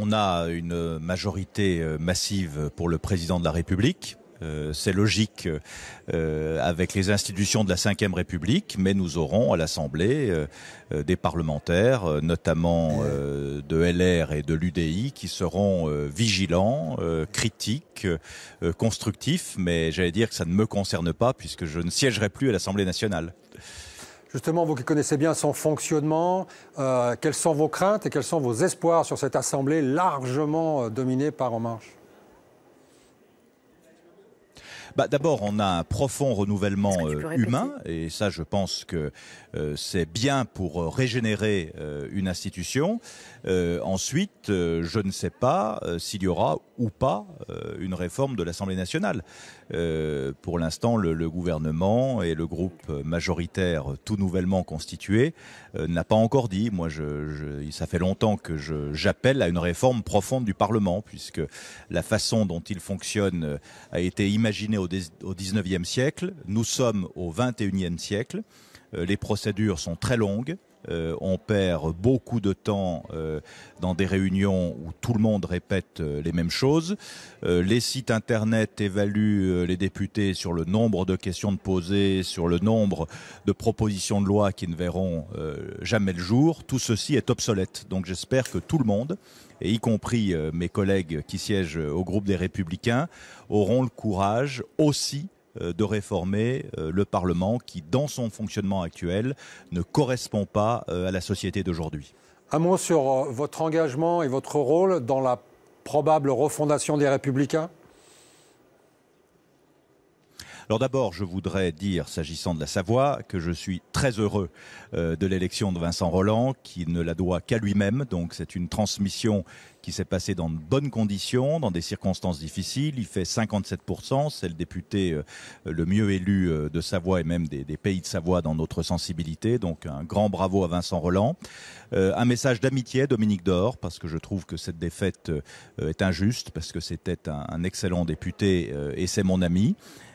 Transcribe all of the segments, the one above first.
on a une majorité massive pour le président de la République. C'est logique avec les institutions de la Ve République, mais nous aurons à l'Assemblée des parlementaires, notamment de LR et de l'UDI, qui seront vigilants, critiques, constructifs, mais j'allais dire que ça ne me concerne pas puisque je ne siégerai plus à l'Assemblée nationale. Justement, vous qui connaissez bien son fonctionnement, quelles sont vos craintes et quels sont vos espoirs sur cette Assemblée largement dominée par En Marche ? D'abord, on a un profond renouvellement humain, et ça, je pense que c'est bien pour régénérer une institution. Ensuite, je ne sais pas s'il y aura ou pas une réforme de l'Assemblée nationale. Pour l'instant, le gouvernement et le groupe majoritaire tout nouvellement constitué n'a pas encore dit. Moi, ça fait longtemps que j'appelle à une réforme profonde du Parlement, puisque la façon dont il fonctionne a été imaginée au XIXe siècle. Nous sommes au XXIe siècle. Les procédures sont très longues. On perd beaucoup de temps dans des réunions où tout le monde répète les mêmes choses. Les sites internet évaluent les députés sur le nombre de questions posées, sur le nombre de propositions de loi qui ne verront jamais le jour. Tout ceci est obsolète. Donc j'espère que tout le monde, et y compris mes collègues qui siègent au groupe des Républicains, auront le courage aussi de réformer le Parlement qui, dans son fonctionnement actuel, ne correspond pas à la société d'aujourd'hui. Un mot sur votre engagement et votre rôle dans la probable refondation des Républicains ? Alors d'abord, je voudrais dire, s'agissant de la Savoie, que je suis très heureux de l'élection de Vincent Rolland, qui ne la doit qu'à lui-même. Donc c'est une transmission qui s'est passée dans de bonnes conditions, dans des circonstances difficiles. Il fait 57%, c'est le député le mieux élu de Savoie et même des pays de Savoie dans notre sensibilité. Donc un grand bravo à Vincent Rolland. Un message d'amitié, Dominique Dor, parce que je trouve que cette défaite est injuste, parce que c'était un excellent député et c'est mon ami.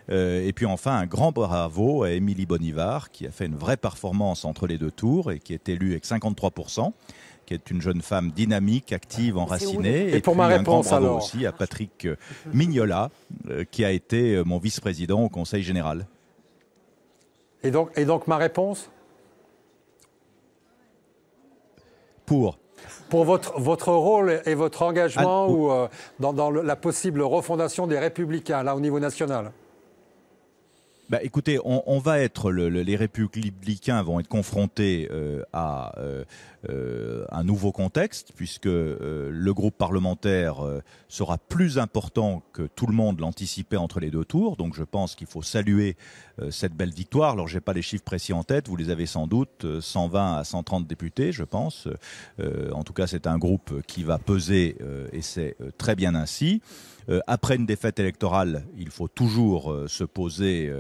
Et puis enfin, un grand bravo à Émilie Bonivard, qui a fait une vraie performance entre les deux tours et qui est élue avec 53%, qui est une jeune femme dynamique, active, enracinée. Et pour ma réponse, un grand bravo alors aussi à Patrick Mignola, qui a été mon vice-président au Conseil général. Et donc ma réponse ? Pour votre rôle et votre engagement dans la possible refondation des Républicains, là, au niveau national ? Écoutez, on va être les Républicains vont être confrontés à un nouveau contexte, puisque le groupe parlementaire sera plus important que tout le monde l'anticipait entre les deux tours. Donc je pense qu'il faut saluer cette belle victoire. Alors j'ai pas les chiffres précis en tête, vous les avez sans doute, 120 à 130 députés, je pense. En tout cas, c'est un groupe qui va peser et c'est très bien ainsi. Après une défaite électorale, il faut toujours se poser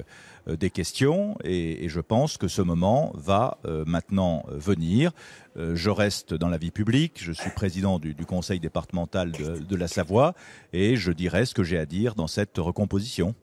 des questions et je pense que ce moment va maintenant venir. Je reste dans la vie publique, je suis président du conseil départemental de la Savoie et je dirai ce que j'ai à dire dans cette recomposition.